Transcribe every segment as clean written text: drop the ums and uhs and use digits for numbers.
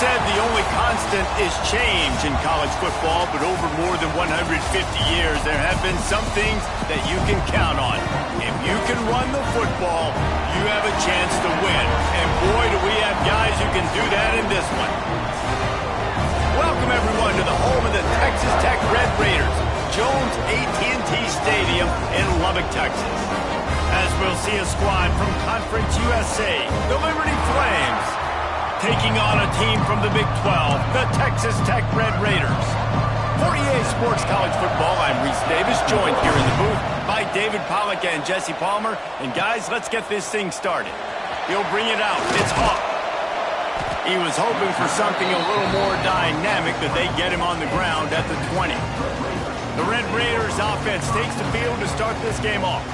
said the only constant is change in college football, but over more than 150 years, there have been some things that you can count on. If you can run the football, you have a chance to win. And boy, do we have guys who can do that in this one. Welcome, everyone, to the home of the Texas Tech Red Raiders, Jones AT&T Stadium in Lubbock, Texas. As we'll see a squad from Conference USA, the Liberty Flames, taking on a team from the Big 12, the Texas Tech Red Raiders. For EA Sports College Football, I'm Reese Davis, joined here in the booth by David Pollack and Jesse Palmer. And guys, let's get this thing started. He'll bring it out. It's Hawk. He was hoping for something a little more dynamic, that they get him on the ground at the 20. The Red Raiders offense takes the field to start this game off.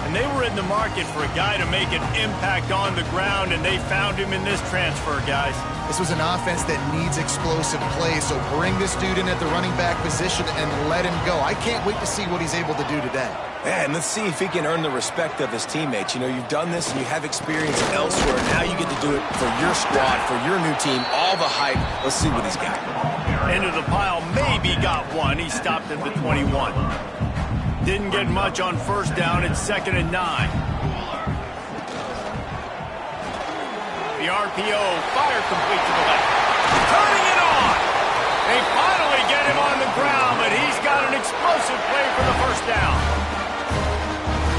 And they were in the market for a guy to make an impact on the ground, and they found him in this transfer, guys. This was an offense that needs explosive plays, so bring this dude in at the running back position and let him go. I can't wait to see what he's able to do today. Yeah, and let's see if he can earn the respect of his teammates. You know, you've done this and you have experience elsewhere. Now you get to do it for your squad, for your new team, all the hype. Let's see what he's got. Into the pile, maybe got one. He stopped at the 21. Didn't get much on first down. It's 2nd and 9. The RPO fire complete to the left. Turning it on. They finally get him on the ground, but he's got an explosive play for the first down.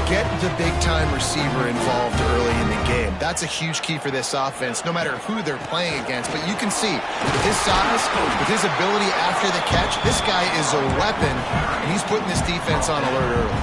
Get the big-time receiver involved early in the game. That's a huge key for this offense, no matter who they're playing against. But you can see, with his size, with his ability after the catch, this guy is a weapon, and he's putting this defense on alert early.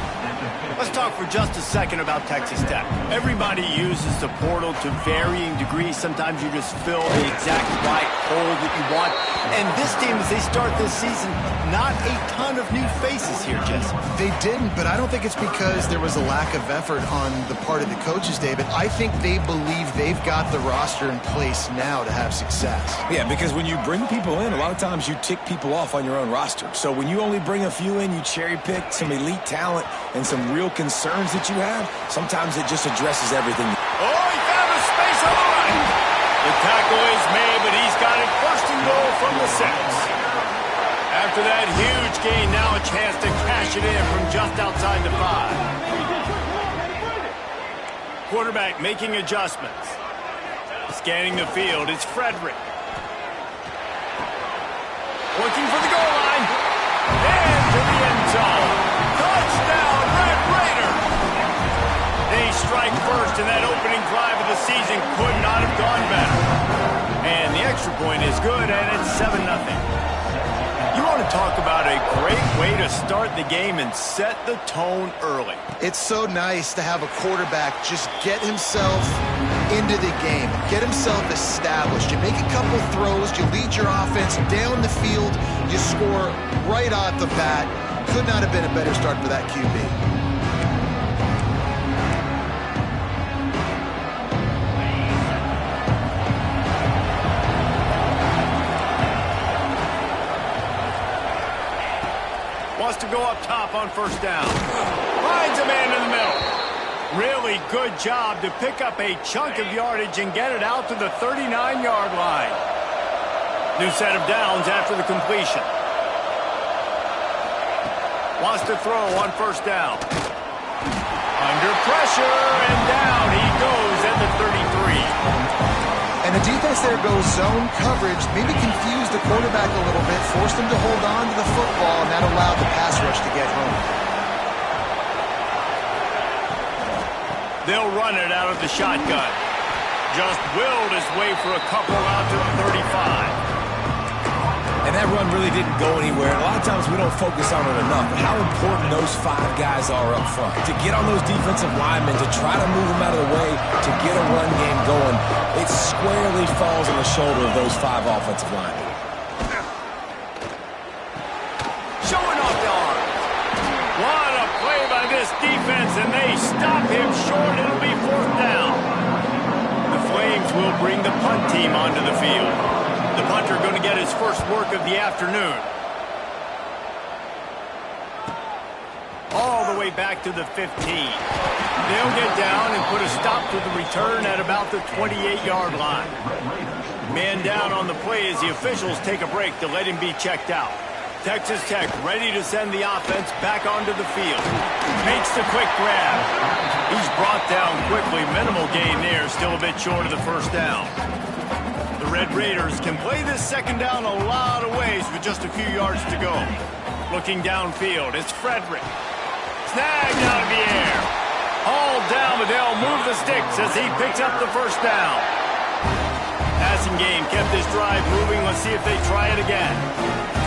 Let's talk for just a second about Texas Tech. Everybody uses the portal to varying degrees. Sometimes you just fill the exact right hole that you want. And this team, as they start this season, not a ton of new faces here, Jesse. They didn't, but I don't think it's because there was a lack of effort on the part of the coaches, David. I think they believe they've got the roster in place now to have success. Yeah, because when you bring people in, a lot of times you tick people off on your own roster. So when you only bring a few in, you cherry-pick some elite talent and some real concerns that you have, sometimes it just addresses everything. Oh, he found a space on the right. The tackle is made, but he's got it 1st and goal from the 6. After that huge gain, now a chance to cash it in from just outside the 5. Quarterback making adjustments. Scanning the field, it's Frederick. Looking for the goal line. And to the end zone. Touchdown, Red Raiders! They strike first, and that opening drive of the season could not have gone better. And the extra point is good, and it's 7-0. You want to talk about a great way to start the game and set the tone early. It's so nice to have a quarterback just get himself into the game, get himself established. You make a couple throws, you lead your offense down the field, you score right off the bat. Could not have been a better start for that QB. Wants to go up top on first down. Finds a man in the middle. Really good job to pick up a chunk of yardage and get it out to the 39-yard line. New set of downs after the completion. Wants to throw on first down. Under pressure, and down he goes at the 33. And the defense there goes zone coverage, maybe confused the quarterback a little bit, forced him to hold on to the football, and that allowed the pass rush to get home. They'll run it out of the shotgun. Just willed his way for a couple out to the 35. And that run really didn't go anywhere. A lot of times we don't focus on it enough, but how important those 5 guys are up front. To get on those defensive linemen, to try to move them out of the way, to get a run game going, it squarely falls on the shoulder of those 5 offensive linemen. Showing off the arms. What a play by this defense, and they stop him short. It'll be 4th down. The Flames will bring the punt team onto the field. The punter going to get his first work of the afternoon. All the way back to the 15. They'll get down and put a stop to the return at about the 28-yard line. Man down on the play as the officials take a break to let him be checked out. Texas Tech ready to send the offense back onto the field. Makes the quick grab. He's brought down quickly. Minimal gain there. Still a bit short of the first down. The Red Raiders can play this second down a lot of ways with just a few yards to go. Looking downfield, it's Frederick. Snagged out of the air. Hauled down, but they'll move the sticks as he picks up the first down. Passing game kept this drive moving. Let's see if they try it again.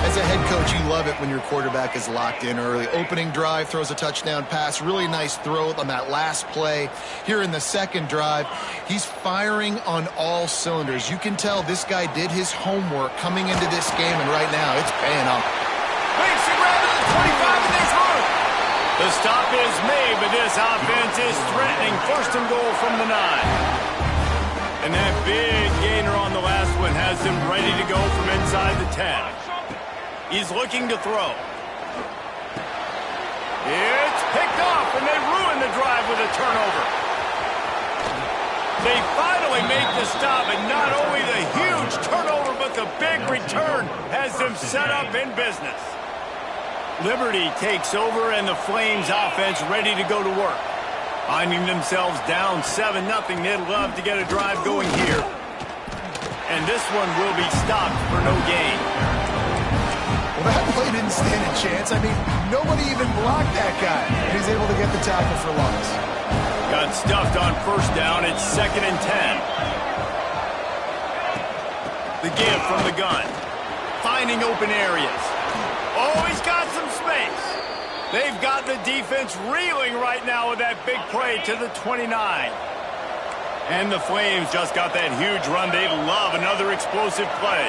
As a head coach, you love it when your quarterback is locked in early. Opening drive, throws a touchdown pass. Really nice throw on that last play. Here in the second drive, he's firing on all cylinders. You can tell this guy did his homework coming into this game, and right now it's paying off. Makes the grab to the 25, and they throw it. The stop is made, but this offense is threatening. First and goal from the 9. And that big gainer on the last one has them ready to go from inside the 10. He's looking to throw. It's picked off, and they ruin the drive with a turnover. They finally make the stop, and not only the huge turnover, but the big return has them set up in business. Liberty takes over, and the Flames offense ready to go to work. Finding themselves down 7-0, they'd love to get a drive going here. And this one will be stopped for no gain. Well, that play didn't stand a chance. I mean, nobody even blocked that guy. He's able to get the tackle for loss. Got stuffed on first down. It's 2nd and 10. The give from the gun. Finding open areas. Oh, he's got some space. They've got the defense reeling right now with that big play to the 29. And the Flames just got that huge run. They love another explosive play.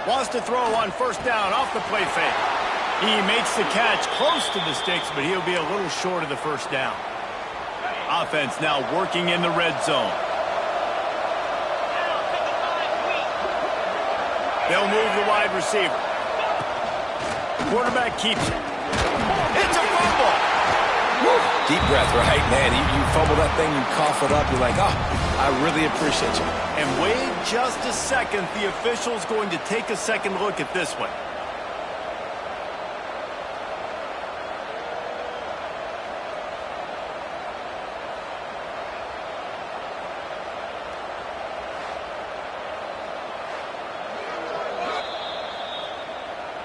Wants to throw on first down off the play fake. He makes the catch close to the sticks, but he'll be a little short of the first down. Offense now working in the red zone. They'll move the wide receiver. Quarterback keeps it. It's a fumble. Woo. Deep breath, right, man? You fumble that thing, you cough it up, you're like, oh, I really appreciate you. And wait just a second. The official's going to take a second look at this one.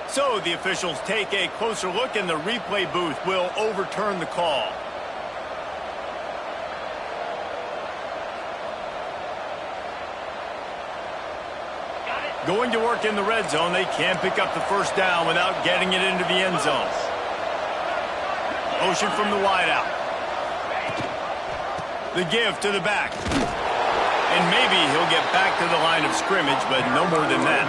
So the officials take a closer look, and the replay booth will overturn the call. Going to work in the red zone. They can't pick up the first down without getting it into the end zone. Motion from the wideout. The give to the back. And maybe he'll get back to the line of scrimmage, but no more than that.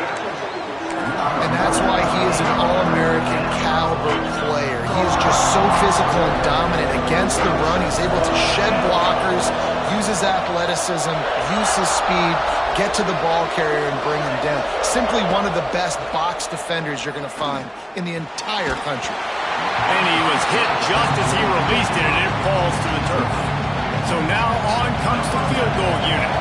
And that's why he is an All-American caliber player. He is just so physical and dominant against the run. He's able to shed blockers, use his athleticism, use his speed, get to the ball carrier and bring him down. Simply one of the best box defenders you're going to find in the entire country. And he was hit just as he released it, and it falls to the turf. So now on comes the field goal unit.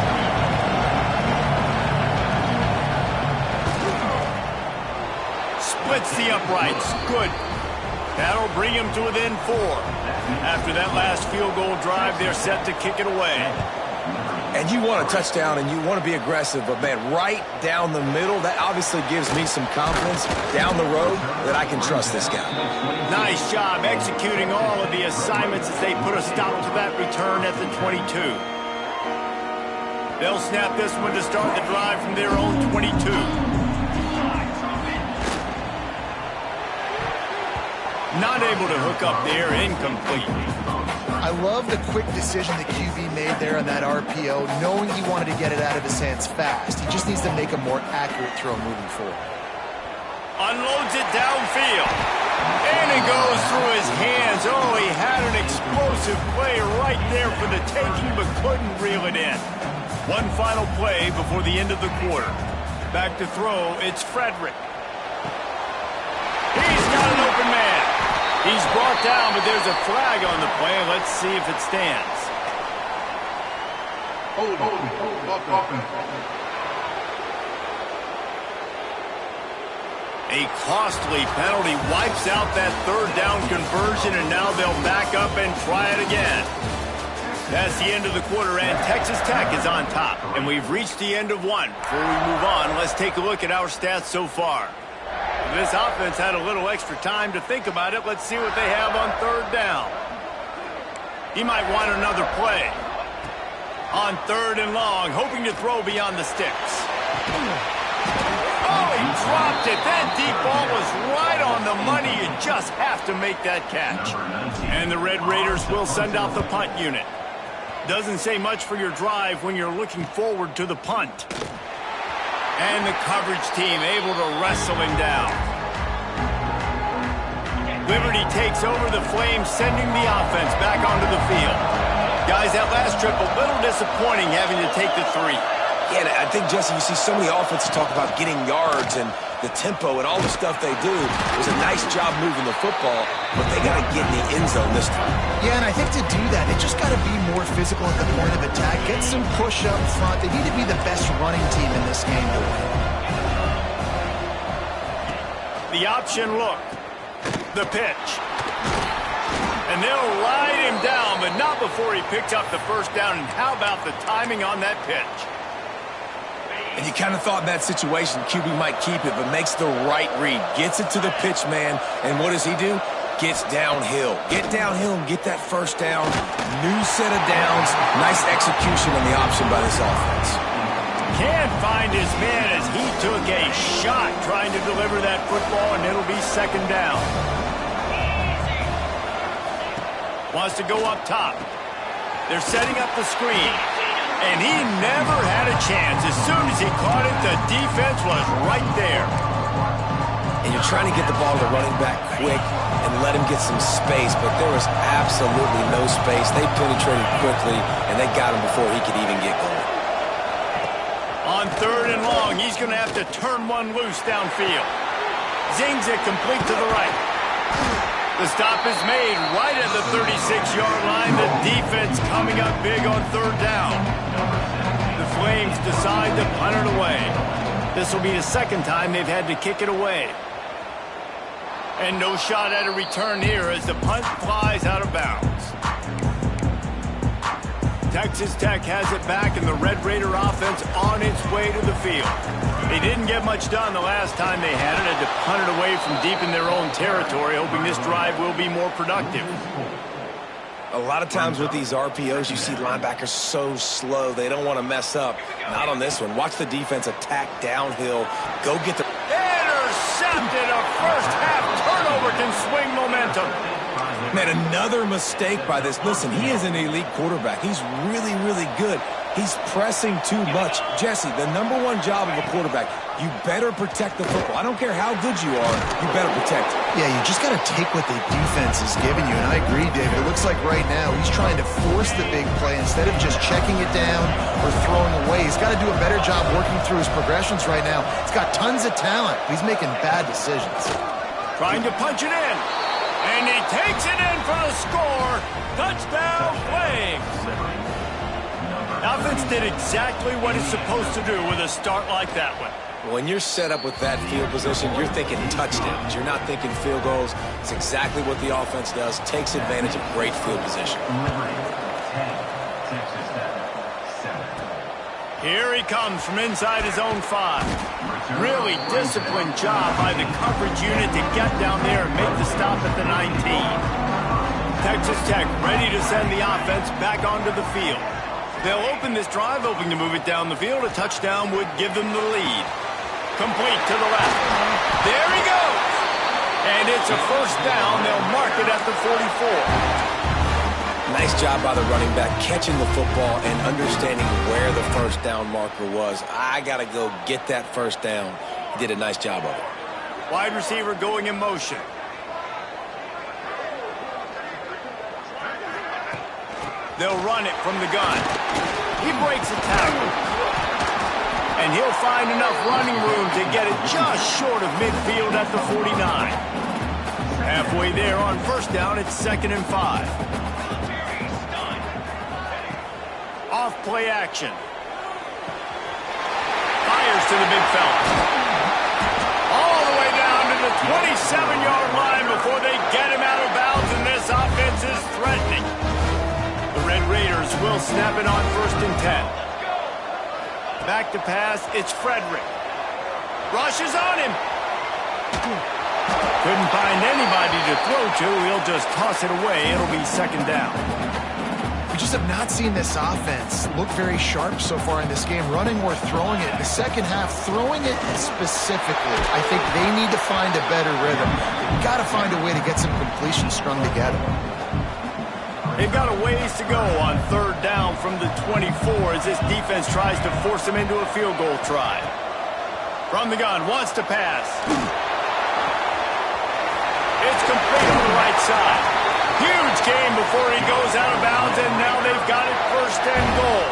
Splits the uprights. Good. That'll bring him to within 4. After that last field goal drive, they're set to kick it away. And you want a touchdown and you want to be aggressive, but man, right down the middle, that obviously gives me some confidence down the road that I can trust this guy. Nice job executing all of the assignments as they put a stop to that return at the 22. They'll snap this one to start the drive from their own 22. Not able to hook up there, incomplete. I love the quick decision the QB made there on that RPO, knowing he wanted to get it out of his hands fast. He just needs to make a more accurate throw moving forward. Unloads it downfield. And it goes through his hands. Oh, he had an explosive play right there for the taking, but couldn't reel it in. One final play before the end of the quarter. Back to throw, it's Frederick. He's got an open man. He's brought down, but there's a flag on the play. Let's see if it stands. A costly penalty wipes out that third down conversion, and now they'll back up and try it again. That's the end of the quarter, and Texas Tech is on top. And we've reached the end of one. Before we move on, let's take a look at our stats so far. This offense had a little extra time to think about it. Let's see what they have on third down. He might want another play. On third and long, hoping to throw beyond the sticks. Oh, he dropped it. That deep ball was right on the money. You just have to make that catch. And the Red Raiders will send out the punt unit. Doesn't say much for your drive when you're looking forward to the punt. And the coverage team able to wrestle him down. Liberty takes over the Flames, sending the offense back onto the field. Guys, that last trip, a little disappointing having to take the 3. Yeah, I think, Jesse, you see so many offenses talk about getting yards and the tempo and all the stuff they do. It was a nice job moving the football, but they got to get in the end zone this time. Yeah, and I think to do that, they just got to be more physical at the point of attack, get some push up front. They need to be the best running team in this game to win. The option look. The pitch. And they'll ride him down, but not before he picks up the first down. And how about the timing on that pitch? And you kind of thought in that situation QB might keep it, but makes the right read. Gets it to the pitch man, and what does he do? Gets downhill. Get downhill and get that first down. New set of downs. Nice execution on the option by this offense. Can't find his man as he took a shot trying to deliver that football, and it'll be second down. Wants to go up top. They're setting up the screen. And he never had a chance. As soon as he caught it, the defense was right there. And you're trying to get the ball to the running back quick and let him get some space, but there was absolutely no space. They penetrated quickly, and they got him before he could even get going. On third and long, he's going to have to turn one loose downfield. Zings it complete to the right. The stop is made right at the 36-yard line. The defense coming up big on third down. The Flames decide to punt it away. This will be the second time they've had to kick it away. And no shot at a return here as the punt flies out of bounds. Texas Tech has it back, and the Red Raider offense on its way to the field. They didn't get much done the last time they had it. Had to punt it away from deep in their own territory, hoping this drive will be more productive. A lot of times with these RPOs, you see linebackers so slow, they don't want to mess up. Not on this one. Watch the defense attack downhill. Go get the... Intercepted! A first-half turnover can swing momentum. Man, another mistake by this. Listen, he is an elite quarterback. He's really, really good. He's pressing too much. Jesse, the number one job of a quarterback, you better protect the football. I don't care how good you are, you better protect it. Yeah, you just got to take what the defense is giving you, and I agree, David. It looks like right now he's trying to force the big play instead of just checking it down or throwing away. He's got to do a better job working through his progressions right now. He's got tons of talent. He's making bad decisions. Trying to punch it in. And he takes it in for the score. Touchdown, Flames. Offense did exactly what it's supposed to do with a start like that one. When you're set up with that field position, you're thinking touchdowns. You're not thinking field goals. It's exactly what the offense does. Takes advantage of great field position. Here he comes from inside his own 5. Really disciplined job by the coverage unit to get down there and make the stop at the 19. Texas Tech ready to send the offense back onto the field. They'll open this drive, hoping to move it down the field. A touchdown would give them the lead. Complete to the left. There he goes. And it's a first down. They'll mark it at the 44. Nice job by the running back, catching the football and understanding where the first down marker was. I got to go get that first down. He did a nice job of it. Wide receiver going in motion. They'll run it from the gun. He breaks a tackle. And he'll find enough running room to get it just short of midfield at the 49. Halfway there on first down, it's 2nd and 5. Off play action. Fires to the big fella. All the way down 27-yard line before they get him out of bounds, and this offense is threatening. The Red Raiders will snap it on 1st and 10. Back to pass, it's Frederick. Rushes on him. Couldn't find anybody to throw to. He'll just toss it away. It'll be 2nd down. We just have not seen this offense look very sharp so far in this game, running or throwing it. In the second half, throwing it specifically, I think they need to find a better rhythm. They've got to find a way to get some completions strung together. They've got a ways to go on 3rd down from the 24 as this defense tries to force them into a field goal try. From the gun, wants to pass. It's complete on the right side. Huge game before he goes out of bounds, and now they've got it 1st and goal.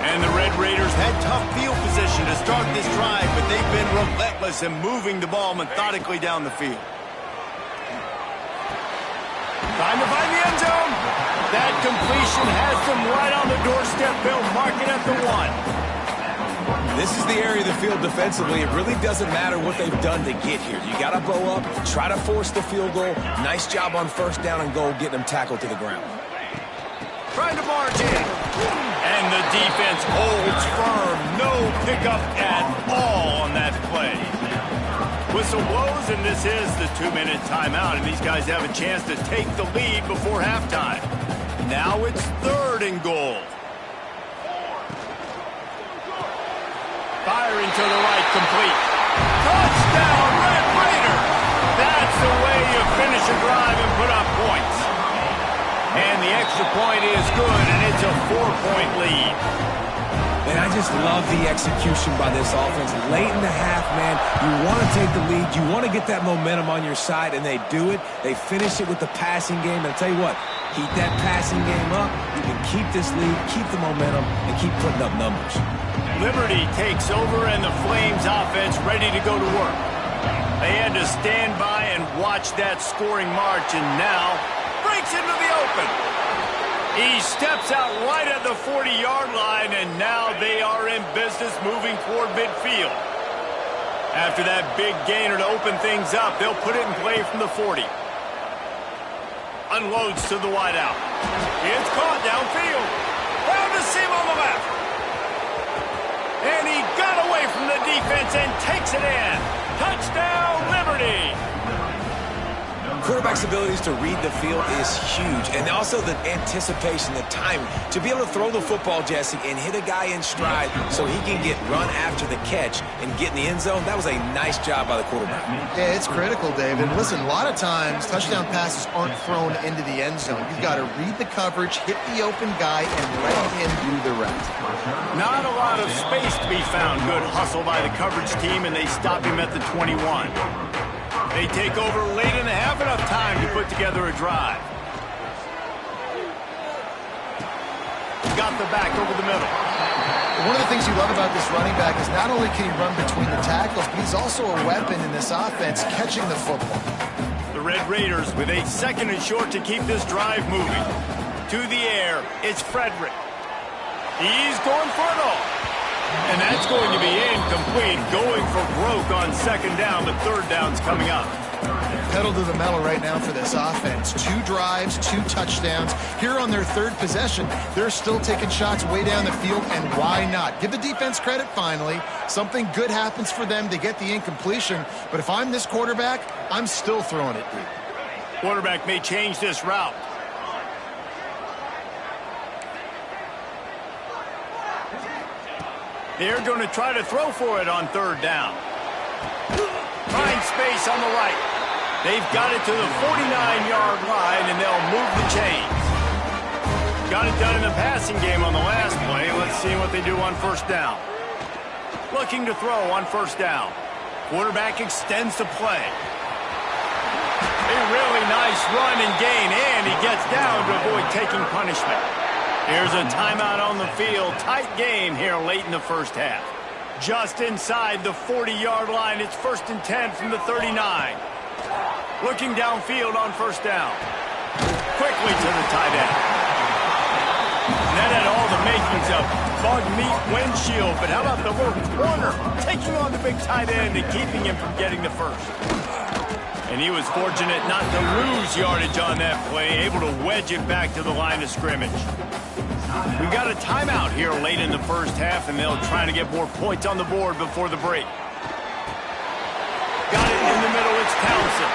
And the Red Raiders had tough field position to start this drive, but they've been relentless in moving the ball methodically down the field. Time to find the end zone. That completion has them right on the doorstep. They'll mark it at the 1. This is the area of the field defensively. It really doesn't matter what they've done to get here. You got to bow up, try to force the field goal. Nice job on 1st down and goal, getting them tackled to the ground. Trying to march in. And the defense holds firm. No pickup at all on that play. Whistle blows, and this is the 2-minute timeout, and these guys have a chance to take the lead before halftime. Now it's 3rd and goal. Firing to the right, complete. Touchdown, Red Raider! That's the way you finish a drive and put up points. And the extra point is good, and it's a 4-point lead. And I just love the execution by this offense. Late in the half, man, you want to take the lead. You want to get that momentum on your side, and they do it. They finish it with the passing game. And I'll tell you what, keep that passing game up. You can keep this lead, keep the momentum, and keep putting up numbers. Liberty takes over, and the Flames offense ready to go to work. They had to stand by and watch that scoring march, and now breaks into the open. He steps out right at the 40-yard line, and now they are in business moving toward midfield. After that big gainer to open things up, they'll put it in play from the 40. Unloads to the wideout. It's caught downfield. Found the seam on the left. And he got away from the defense and takes it in. Touchdown, Liberty! Quarterback's abilities to read the field is huge, and also the anticipation, the timing. To be able to throw the football, Jesse, and hit a guy in stride so he can get run after the catch and get in the end zone, that was a nice job by the quarterback. Yeah, it's critical, David. Listen, a lot of times touchdown passes aren't thrown into the end zone. You've got to read the coverage, hit the open guy, and let him do the rest. Not a lot of space to be found. Good hustle by the coverage team, and they stop him at the 21. They take over late in the half, enough time to put together a drive. Got the back over the middle. One of the things you love about this running back is not only can he run between the tackles, but he's also a weapon in this offense, catching the football. The Red Raiders with a 2nd and short to keep this drive moving. To the air, it's Frederick. He's going for it all. And that's going to be incomplete, going for broke on 2nd down, but 3rd down's coming up. Pedal to the metal right now for this offense. 2 drives, 2 touchdowns. Here on their 3rd possession, they're still taking shots way down the field, and why not? Give the defense credit finally. Something good happens for them to get the incompletion, but if I'm this quarterback, I'm still throwing it deep. Quarterback may change this route. They're going to try to throw for it on 3rd down. Find space on the right. They've got it to the 49-yard line, and they'll move the chains. Got it done in the passing game on the last play. Let's see what they do on 1st down. Looking to throw on 1st down. Quarterback extends the play. A really nice run and gain, and he gets down to avoid taking punishment. Here's a timeout on the field. Tight game here late in the 1st half. Just inside the 40-yard line. It's 1st and 10 from the 39. Looking downfield on 1st down. Quickly to the tight end. And that had all the makings of bug meat windshield. But how about the little corner taking on the big tight end and keeping him from getting the first? And he was fortunate not to lose yardage on that play, able to wedge it back to the line of scrimmage. We got a timeout here late in the first half, and they'll try to get more points on the board before the break. Got it in the middle, it's Townsend.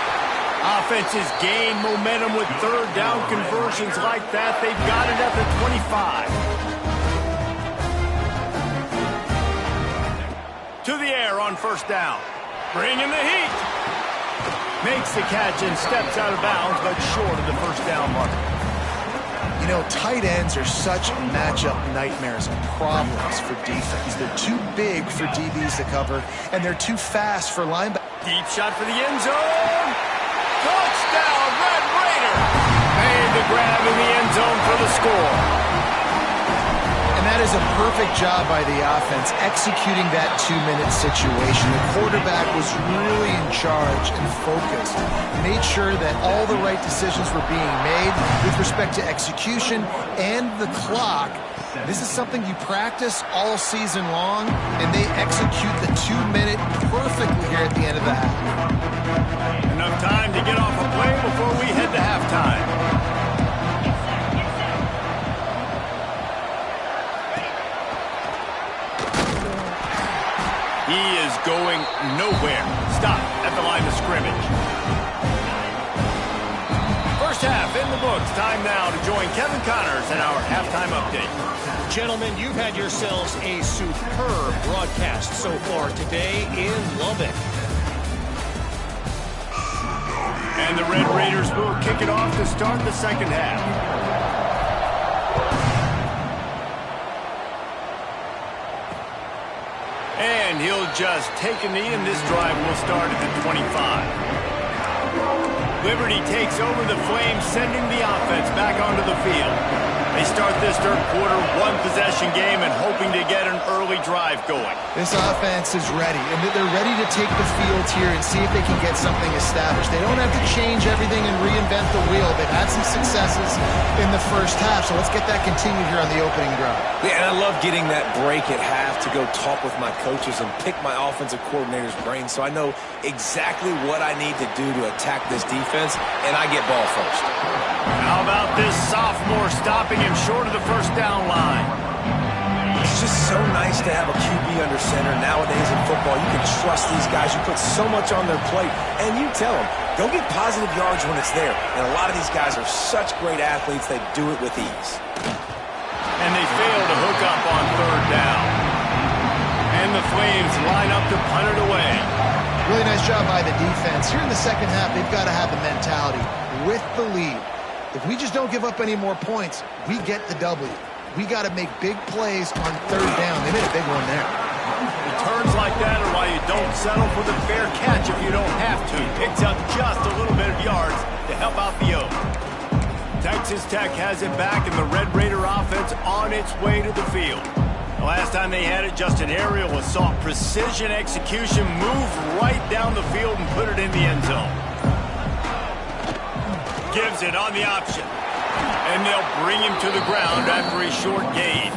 Offenses gain momentum with third down conversions like that. They've got it at the 25. To the air on first down. Bringing the heat. Makes the catch and steps out of bounds, but short of the first down mark. You know, tight ends are such matchup nightmares and problems for defense. They're too big for DBs to cover, and they're too fast for linebackers. Deep shot for the end zone. Touchdown, Red Raider. Made the grab in the end zone for the score. And that is a perfect job by the offense, executing that 2-minute situation. The quarterback was really in charge and focused. Made sure that all the right decisions were being made with respect to execution and the clock. This is something you practice all season long, and they execute the 2-minute perfectly here at the end of the half. Enough time to get off a play before we head to halftime. He is going nowhere. Stop at the line of scrimmage. First half in the books. Time now to join Kevin Connors in our halftime update. Gentlemen, you've had yourselves a superb broadcast so far today in Lubbock. And the Red Raiders will kick it off to start the second half. And he'll just take a knee, and this drive will start at the 25. Liberty takes over the Flames, sending the offense back onto the field. They start this third quarter one-possession game and hoping to get an early drive going. This offense is ready, and they're ready to take the field here and see if they can get something established. They don't have to change everything and reinvent the wheel. They've had some successes in the first half, so let's get that continued here on the opening drive. Yeah, and I love getting that break at half to go talk with my coaches and pick my offensive coordinator's brain so I know exactly what I need to do to attack this defense, and I get ball first. How about this sophomore stopping him short of the first down line? It's just so nice to have a QB under center. Nowadays in football, you can trust these guys. You put so much on their plate, and you tell them, go get positive yards when it's there. And a lot of these guys are such great athletes, they do it with ease. And they fail to hook up on third down. And the Flames line up to punt it away. Really nice job by the defense. Here in the second half, they've got to have the mentality with the lead. If we just don't give up any more points, we get the W. We got to make big plays on third down. They made a big one there. Returns like that are why you don't settle for the fair catch if you don't have to. Picks up just a little bit of yards to help out the Oak. Texas Tech has it back, and the Red Raider offense on its way to the field. The last time they had it, just an aerial assault, precision execution, move right down the field and put it in the end zone. Gives it on the option. And they'll bring him to the ground after a short gain.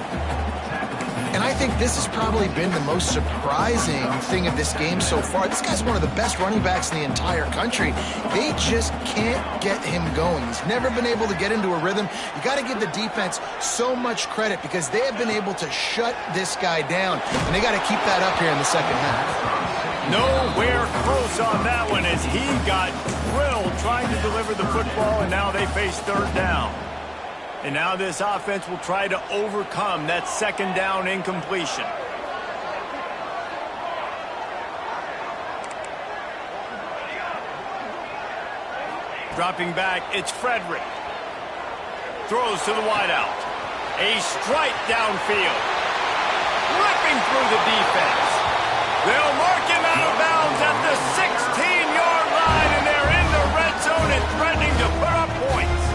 And I think this has probably been the most surprising thing of this game so far. This guy's one of the best running backs in the entire country. They just can't get him going. He's never been able to get into a rhythm. You got to give the defense so much credit because they have been able to shut this guy down. And they got to keep that up here in the second half. Nowhere close on that one as he got drilled trying to deliver the football, and now they face third down. And now this offense will try to overcome that second down incompletion. Dropping back, it's Frederick. Throws to the wideout. A strike downfield. Ripping through the defense. They'll mark him out of bounds at the 16-yard line, and they're in the red zone and threatening to put up points.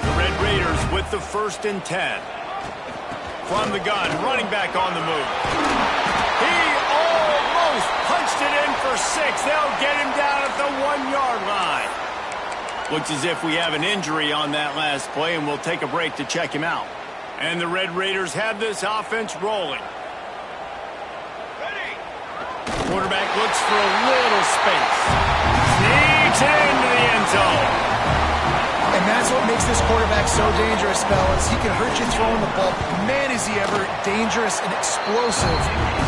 The Red Raiders with the 1st and 10. From the gun, running back on the move. He almost punched it in for 6. They'll get him down at the 1-yard line. Looks as if we have an injury on that last play, and we'll take a break to check him out. And the Red Raiders have this offense rolling. Quarterback looks for a little space. Sneak Takes it into the end zone. And that's what makes this quarterback so dangerous, fellas. He can hurt you throwing the ball. Man, is he ever dangerous and explosive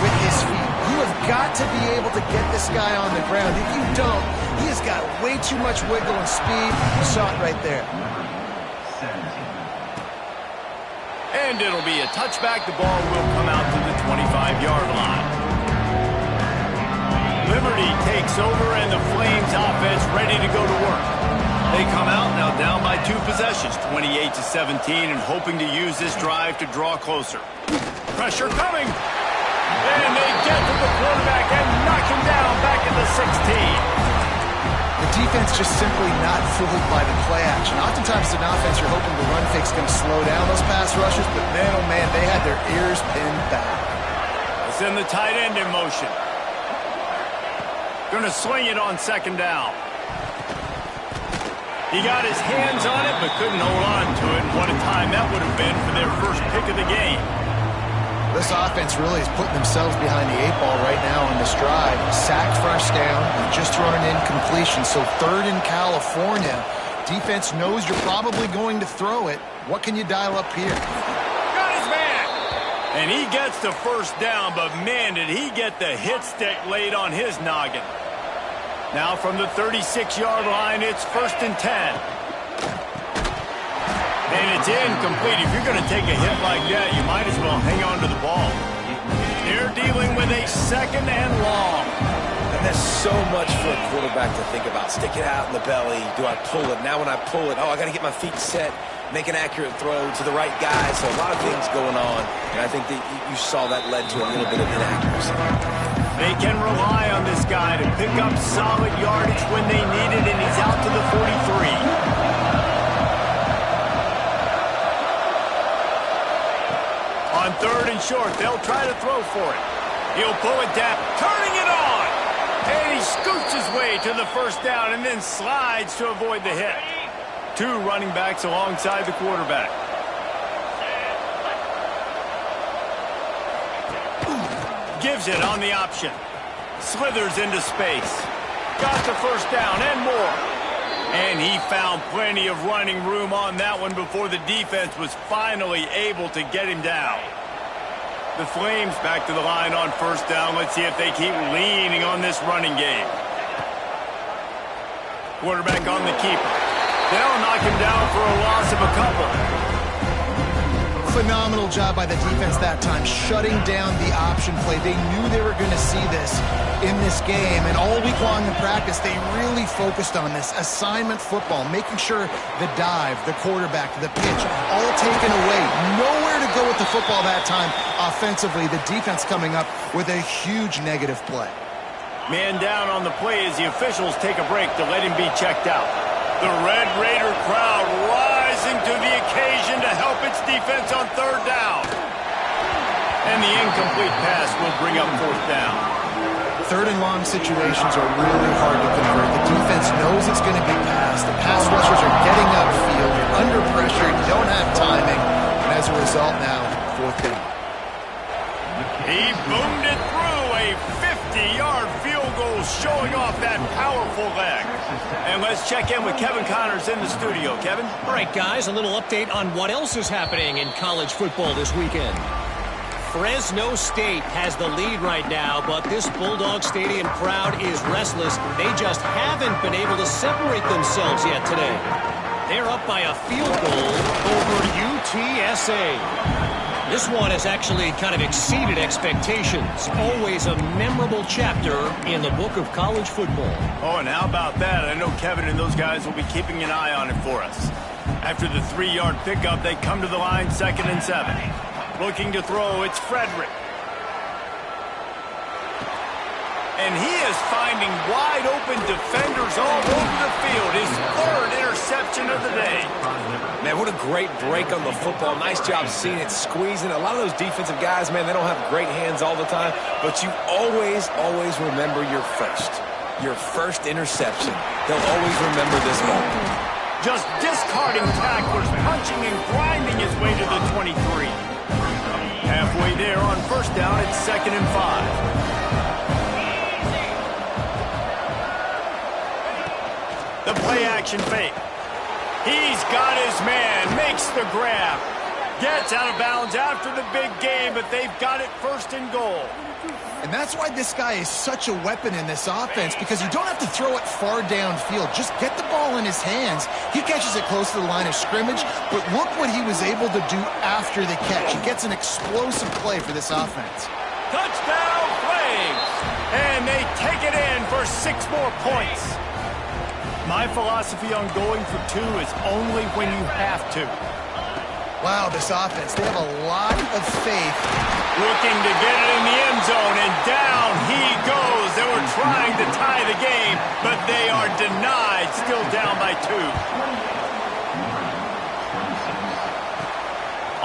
with his feet. You have got to be able to get this guy on the ground. If you don't, he has got way too much wiggle and speed. You saw it right there. And it'll be a touchback. The ball will come out to the 25-yard line. Liberty takes over, and the Flames offense ready to go to work. They come out now down by 2 possessions, 28-17, and hoping to use this drive to draw closer. Pressure coming. And they get to the quarterback and knock him down back at the 16. The defense just simply not fooled by the play action. Oftentimes in offense, you're hoping the run fake's going to slow down those pass rushers, but man, oh man, they had their ears pinned back. Let's send the tight end in motion. Going to swing it on second down. He got his hands on it, but couldn't hold on to it. And what a time that would have been for their first pick of the game. This offense really is putting themselves behind the 8 ball right now on this drive. Sacked first down, just thrown an incompletion. So 3rd in California. Defense knows you're probably going to throw it. What can you dial up here? Got his man! And he gets the first down, but man, did he get the hit stick laid on his noggin. Now from the 36-yard line, it's 1st and 10. And it's incomplete. If you're going to take a hit like that, you might as well hang on to the ball. They're dealing with a 2nd and long. And there's so much for a quarterback to think about. Stick it out in the belly. Do I pull it? Now when I pull it, I got to get my feet set, make an accurate throw to the right guy. So a lot of things going on. And I think that you saw that led to a little bit of inaccuracy. They can rely on this guy to pick up solid yardage when they need it, and he's out to the 43. On 3rd and short, they'll try to throw for it. He'll pull it down, turning it on. And he scoots his way to the first down and then slides to avoid the hit. 2 running backs alongside the quarterback. Gives it on the option. Slithers into space. Got the first down and more. And he found plenty of running room on that one before the defense was finally able to get him down. The Flames back to the line on first down. Let's see if they keep leaning on this running game. Quarterback on the keeper. They'll knock him down for a loss of a couple. Phenomenal job by the defense that time, shutting down the option play. They knew they were going to see this in this game, and all week long in practice, they really focused on this assignment football, making sure the dive, the quarterback, the pitch, all taken away. Nowhere to go with the football that time offensively. The defense coming up with a huge negative play. Man down on the play as the officials take a break to let him be checked out. The Red Raider crowd rising to the occasion to help its defense on 3rd down. And the incomplete pass will bring up 4th down. 3rd and long situations are really hard to convert. The defense knows it's going to be passed. The pass rushers are getting upfield. You're under pressure. You don't have timing. And as a result now, 4th down. He boomed it through a 50-yard field goal, showing off that powerful leg. And let's check in with Kevin Connors in the studio. Kevin? All right, guys, a little update on what else is happening in college football this weekend. Fresno State has the lead right now, but this Bulldog Stadium crowd is restless. They just haven't been able to separate themselves yet today. They're up by a field goal over UTSA. This one has actually kind of exceeded expectations. Always a memorable chapter in the book of college football. Oh, and how about that? I know Kevin and those guys will be keeping an eye on it for us. After the 3-yard pickup, they come to the line 2nd and 7. Looking to throw, it's Frederick. And he is finding wide-open defenders all over the field. His 3rd interception of the day. Man, what a great break on the football. Nice job seeing it, squeezing. A lot of those defensive guys, man, they don't have great hands all the time, but you always remember your first interception. They'll always remember this moment. Just discarding tacklers, punching and grinding his way to the 23. Halfway there on first down, it's 2nd and 5. The play action fake. He's got his man, makes the grab. Gets out of bounds after the big game, but they've got it first and goal. And that's why this guy is such a weapon in this offense, because you don't have to throw it far downfield. Just get the ball in his hands. He catches it close to the line of scrimmage, but look what he was able to do after the catch. He gets an explosive play for this offense. Touchdown, Flames! And they take it in for 6 more points. My philosophy on going for 2 is only when you have to. Wow, this offense, they have a lot of faith. Looking to get it in the end zone, and down he goes. They were trying to tie the game, but they are denied, still down by 2.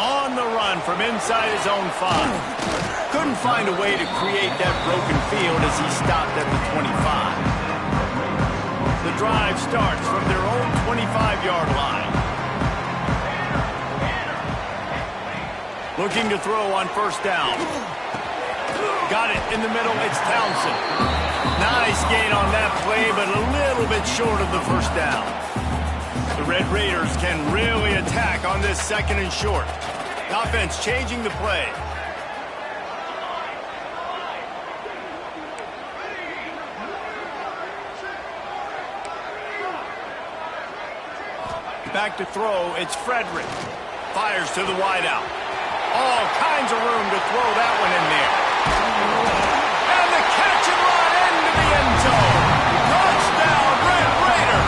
On the run from inside his own 5. Couldn't find a way to create that broken field as he stopped at the 25. The drive starts from their own 25-yard line. Looking to throw on first down. Got it in the middle. It's Townsend. Nice gain on that play, but a little bit short of the first down. The Red Raiders can really attack on this 2nd and short. Offense changing the play. Back to throw. It's Frederick. Fires to the wideout. All kinds of room to throw that one in there. And the catch and run into the end zone. Touchdown, Red Raider.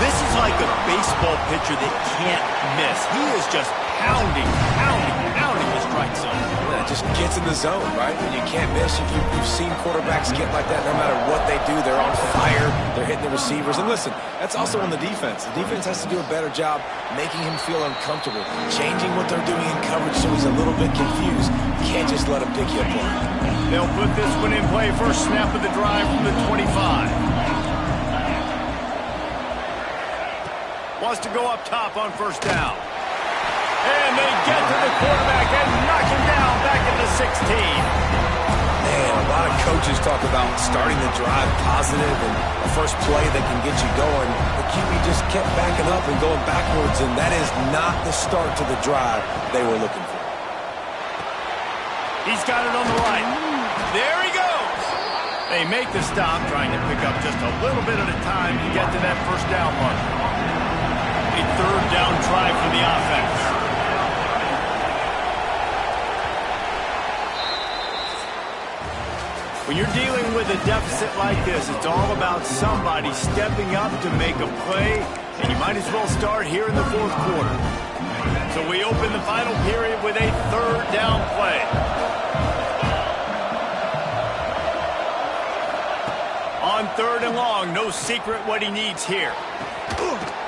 This is like a baseball pitcher that can't miss. He is just pounding the strike zone. Yeah, just gets in the zone, right? When you can't miss, you've seen quarterbacks get like that no matter what they do. They're on fire. They're hitting the receivers. And listen, that's also on the defense. The defense has to do a better job making him feel uncomfortable, changing what they're doing in coverage so he's a little bit confused. You can't just let him pick you apart. They'll put this one in play. First snap of the drive from the 25. Wants to go up top on first down. And they get to the quarterback and knock him down back at the 16. Man, a lot of coaches talk about starting the drive positive and a first play that can get you going. The QB just kept backing up and going backwards, and that is not the start to the drive they were looking for. He's got it on the right. There he goes. They make the stop, trying to pick up just a little bit at a time to get to that first down mark. A 3rd down try for the offense. When you're dealing with a deficit like this, it's all about somebody stepping up to make a play, and you might as well start here in the 4th quarter. So we open the final period with a 3rd down play. On 3rd and long, no secret what he needs here.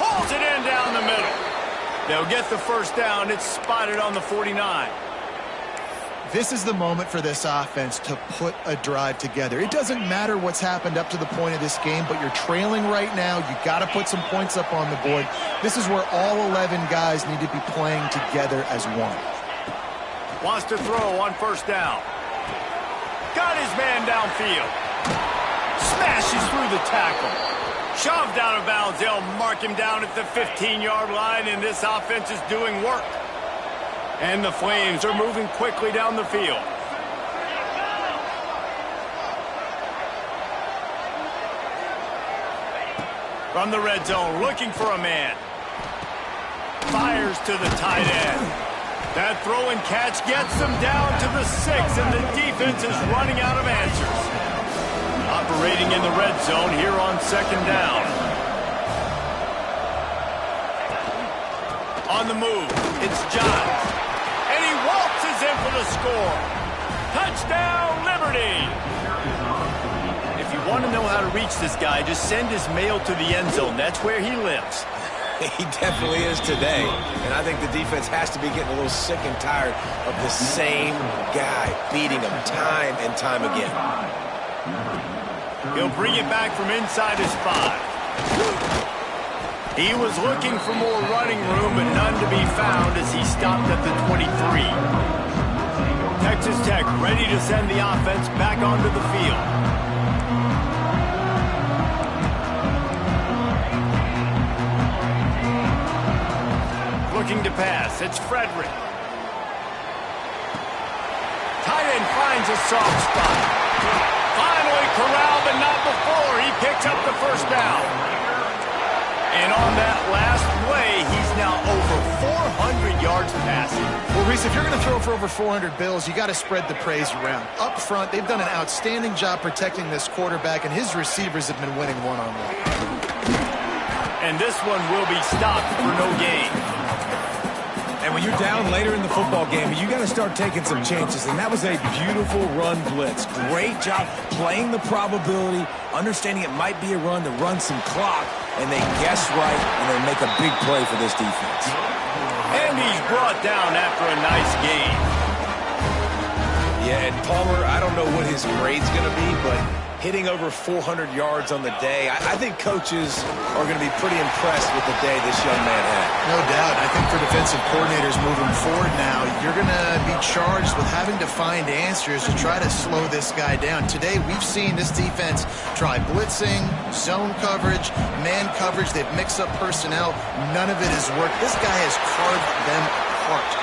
Hauls it in down the middle. They'll get the first down. It's spotted on the 49. This is the moment for this offense to put a drive together. It doesn't matter what's happened up to the point of this game, but you're trailing right now. You got to put some points up on the board. This is where all 11 guys need to be playing together as one. Wants to throw on first down. Got his man downfield. Smashes through the tackle. Shoved out of bounds. They'll mark him down at the 15-yard line, and this offense is doing work. And the Flames are moving quickly down the field. From the red zone, looking for a man. Fires to the tight end. That throw and catch gets them down to the 6, and the defense is running out of answers. Operating in the red zone here on 2nd down. On the move, it's Johns. And he waltzes in for the score. Touchdown, Liberty! If you want to know how to reach this guy, just send his mail to the end zone. That's where he lives. He definitely is today. And I think the defense has to be getting a little sick and tired of the same guy beating him time and time again. He'll bring it back from inside his 5. He was looking for more running room, but none to be found as he stopped at the 23. Texas Tech ready to send the offense back onto the field. It's Frederick. Tight end finds a soft spot. Finally corralled, but not before. He picks up the first down. And on that last play, he's now over 400 yards passing. Well, Reese, if you're going to throw for over 400 bills, you got to spread the praise around. Up front, they've done an outstanding job protecting this quarterback, and his receivers have been winning one-on-one. And this one will be stopped for no gain. And when you're down later in the football game, you got to start taking some chances. And that was a beautiful run blitz. Great job playing the probability, understanding it might be a run to run some clock, and they guess right, and they make a big play for this defense. And he's brought down after a nice gain. Yeah, and Palmer, I don't know what his grade's going to be, but hitting over 400 yards on the day, I think coaches are going to be pretty impressed with the day this young man had. No doubt. I think for defensive coordinators moving forward now, you're going to be charged with having to find answers to try to slow this guy down. Today, we've seen this defense try blitzing, zone coverage, man coverage. They've mixed up personnel. None of it has worked. This guy has carved them apart.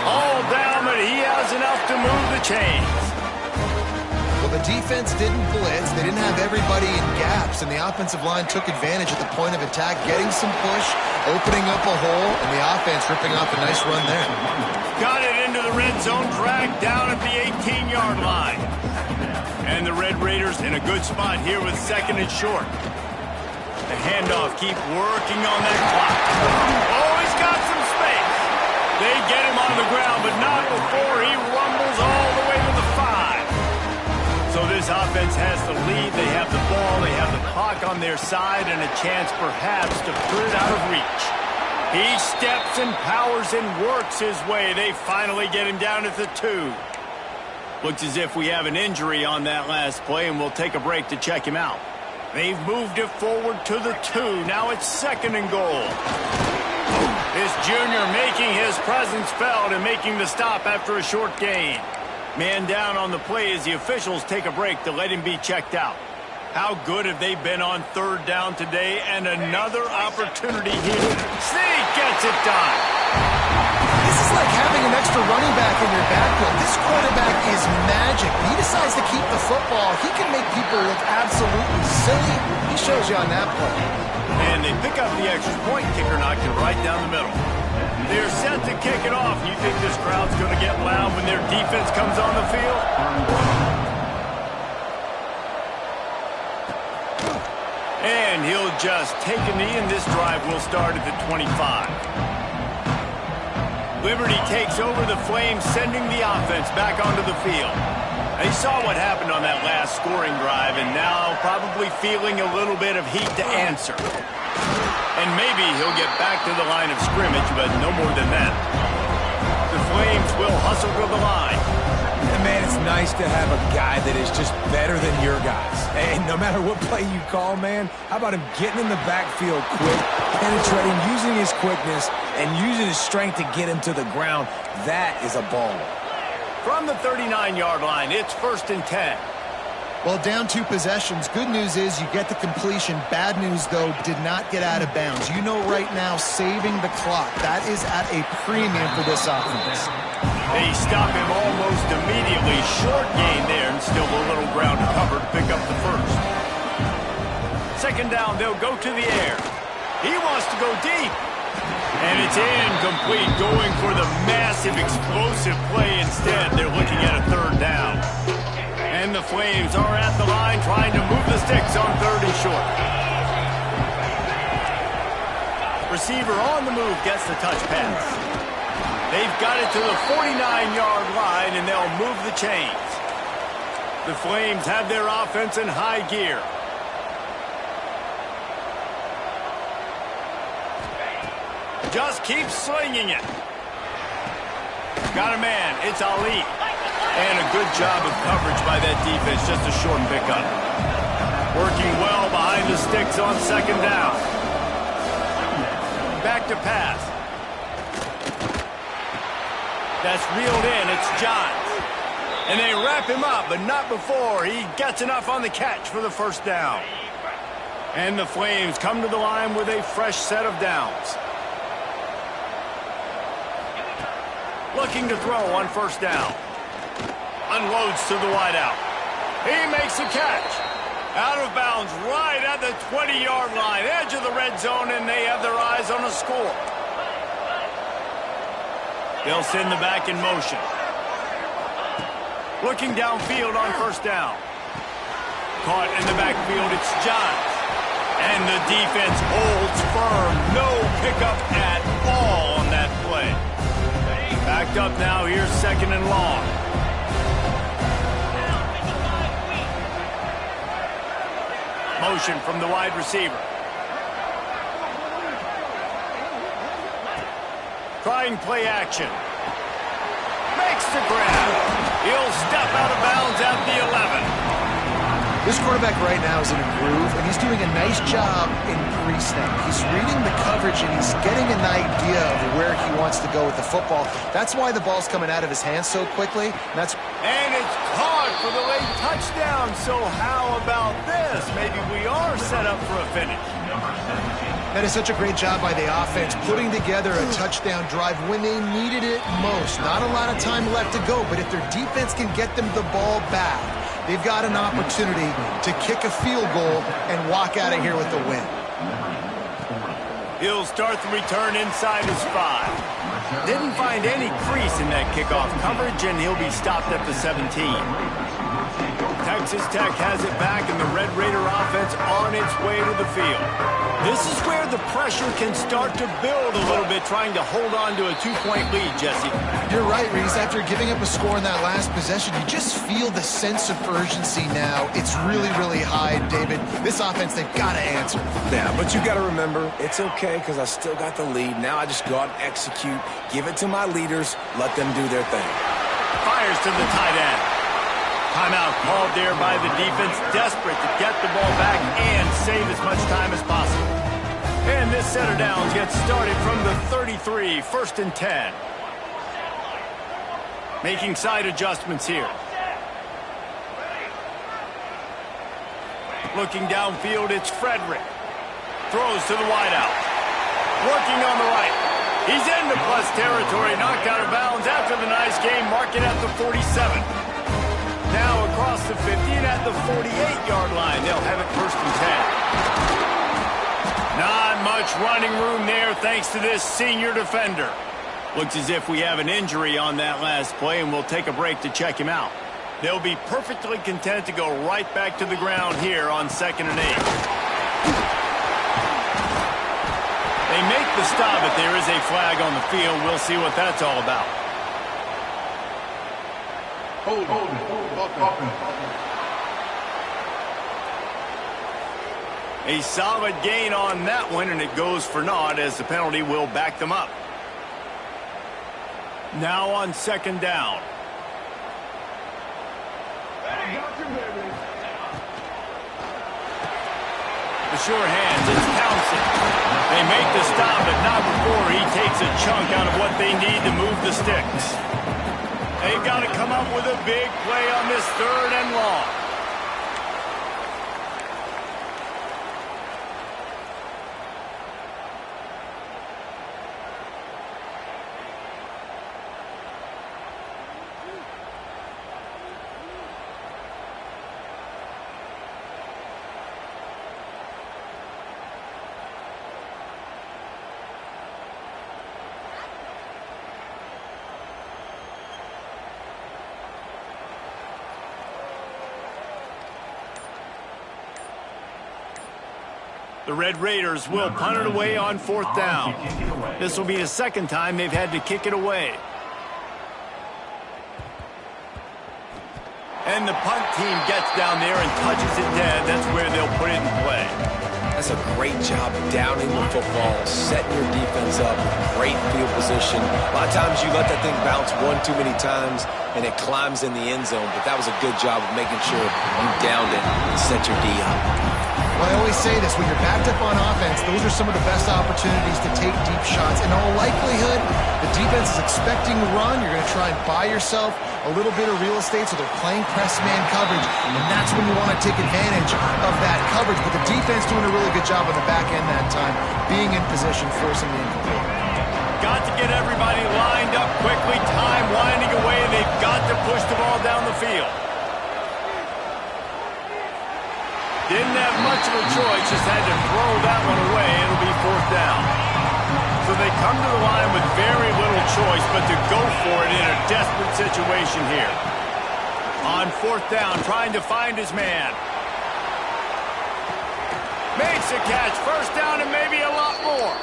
All down, but he has enough to move the chains. Well, the defense didn't blitz. They didn't have everybody in gaps, and the offensive line took advantage at the point of attack, getting some push, opening up a hole, and the offense ripping off a nice run there. Got it into the red zone, dragged down at the 18-yard line. And the Red Raiders in a good spot here with second and short. The handoff, keep working on that clock. Oh, he's got some space. They get him on the ground, but not before he rumbles all the way to the 5. So this offense has the lead. They have the ball. They have the clock on their side and a chance perhaps to put it out of reach. He steps and powers and works his way. They finally get him down at the 2. Looks as if we have an injury on that last play, and we'll take a break to check him out. They've moved it forward to the 2. Now it's second and goal. This junior making his presence felt and making the stop after a short gain. Man down on the play as the officials take a break to let him be checked out. How good have they been on third down today? And another opportunity here. Sneak gets it done. This is like having an extra running back in your backfield. This quarterback is magic. He decides to keep the football. He can make people look absolutely silly. He shows you on that play. And they pick up the extra point. Kicker knocked it right down the middle. They're set to kick it off. You think this crowd's going to get loud when their defense comes on the field? And he'll just take a knee, and this drive will start at the 25. Liberty takes over the Flames, sending the offense back onto the field. They saw what happened on that last scoring drive, and now probably feeling a little bit of heat to answer. And maybe he'll get back to the line of scrimmage, but no more than that. The Flames will hustle to the line. And man, it's nice to have a guy that is just better than your guys. And no matter what play you call, man, how about him getting in the backfield quick, penetrating, using his quickness, and using his strength to get him to the ground. That is a ball. From the 39-yard line, it's first and 10. Well, down 2 possessions. Good news is you get the completion. Bad news, though, did not get out of bounds. You know right now, saving the clock. That is at a premium for this offense. They stop him almost immediately. Short gain there, and still a little ground to cover to pick up the first. Second down, they'll go to the air. He wants to go deep. And it's incomplete, going for the massive, explosive play instead. They're looking at a third down. And the Flames are at the line trying to move the sticks on third and short. Receiver on the move gets the touch pass. They've got it to the 49-yard line, and they'll move the chains. The Flames have their offense in high gear. Just keep slinging it. Got a man. It's Ali. And a good job of coverage by that defense. Just a short pickup. Working well behind the sticks on second down. Back to pass. That's reeled in. It's Johns. And they wrap him up, but not before he gets enough on the catch for the first down. And the Flames come to the line with a fresh set of downs. Looking to throw on first down. Unloads to the wideout. He makes a catch. Out of bounds right at the 20-yard line. Edge of the red zone, and they have their eyes on a score. They'll send the back in motion. Looking downfield on first down. Caught in the backfield, it's Johns. And the defense holds firm. No pickup at all on that play. Backed up now, here's second and long. Motion from the wide receiver. Trying play action. Makes the grab. He'll step out of bounds at the 11. This quarterback right now is in a groove, and he's doing a nice job in pre-snap. He's reading the coverage, and he's getting an idea of where he wants to go with the football. That's why the ball's coming out of his hands so quickly. And it's caught for the late touchdown. So how about this? Maybe we are set up for a finish. That is such a great job by the offense, putting together a touchdown drive when they needed it most. Not a lot of time left to go, but if their defense can get them the ball back, they've got an opportunity to kick a field goal and walk out of here with the win. He'll start the return inside his 5. Didn't find any crease in that kickoff coverage, and he'll be stopped at the 17. Texas Tech has it back, and the Red Raider offense on its way to the field. This is where the pressure can start to build a little bit, trying to hold on to a 2-point lead, Jesse. You're right, Reese. After giving up a score in that last possession, you just feel the sense of urgency now. It's really, really high, David. This offense, they've got to answer. Yeah, but you got to remember, it's okay because I still got the lead. Now I just go out and execute, give it to my leaders, let them do their thing. Fires to the tight end. Timeout called there by the defense, desperate to get the ball back and save as much time as possible. And this set of downs gets started from the 33, 1st and 10. Making side adjustments here. Looking downfield, it's Frederick. Throws to the wideout. Working on the right. He's into plus territory, knocked out of bounds after the nice game. Mark it at the 47. Now across the 50 and at the 48-yard line. They'll have it 1st and 10. Not much running room there thanks to this senior defender. Looks as if we have an injury on that last play, and we'll take a break to check him out. They'll be perfectly content to go right back to the ground here on 2nd and 8. They make the stop, but there is a flag on the field. We'll see what that's all about. A solid gain on that one, and it goes for naught as the penalty will back them up. Now on 2nd down. The sure hands, it's Townsend. They make the stop, but not before he takes a chunk out of what they need to move the sticks. They've got to come up with a big play on this 3rd and long. The Red Raiders will punt it away on 4th down. This will be the 2nd time they've had to kick it away. And the punt team gets down there and touches it dead. That's where they'll put it in play. That's a great job downing the football, setting your defense up, great field position. A lot of times you let that thing bounce one too many times and it climbs in the end zone, but that was a good job of making sure you downed it and set your D up. Well, I always say this, when you're backed up on offense, those are some of the best opportunities to take deep shots. In all likelihood, the defense is expecting a run. You're going to try and buy yourself a little bit of real estate, so they're playing press man coverage, and that's when you want to take advantage of that coverage. But the defense doing a really good job on the back end that time, being in position, forcing the incomplete. got to get everybody lined up quickly, time winding away, and they've got to push the ball down the field. Didn't have much of a choice, just had to throw that one away. It'll be 4th down. So they come to the line with very little choice but to go for it in a desperate situation here. On 4th down, trying to find his man. Makes a catch, 1st down and maybe a lot more.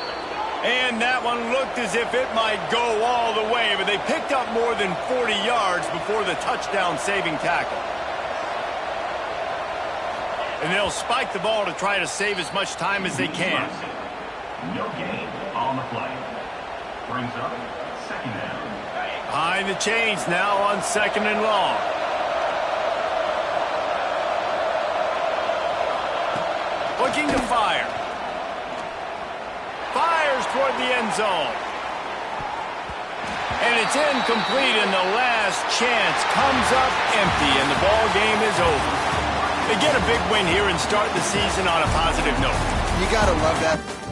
And that one looked as if it might go all the way, but they picked up more than 40 yards before the touchdown-saving tackle. And they'll spike the ball to try to save as much time as they can. No gain on the play. Brings up 2nd down. Behind the chains now on 2nd and long. Looking to fire. Fires toward the end zone. And it's incomplete, and the last chance comes up empty, and the ball game is over. They get a big win here and start the season on a positive note. You got to love that.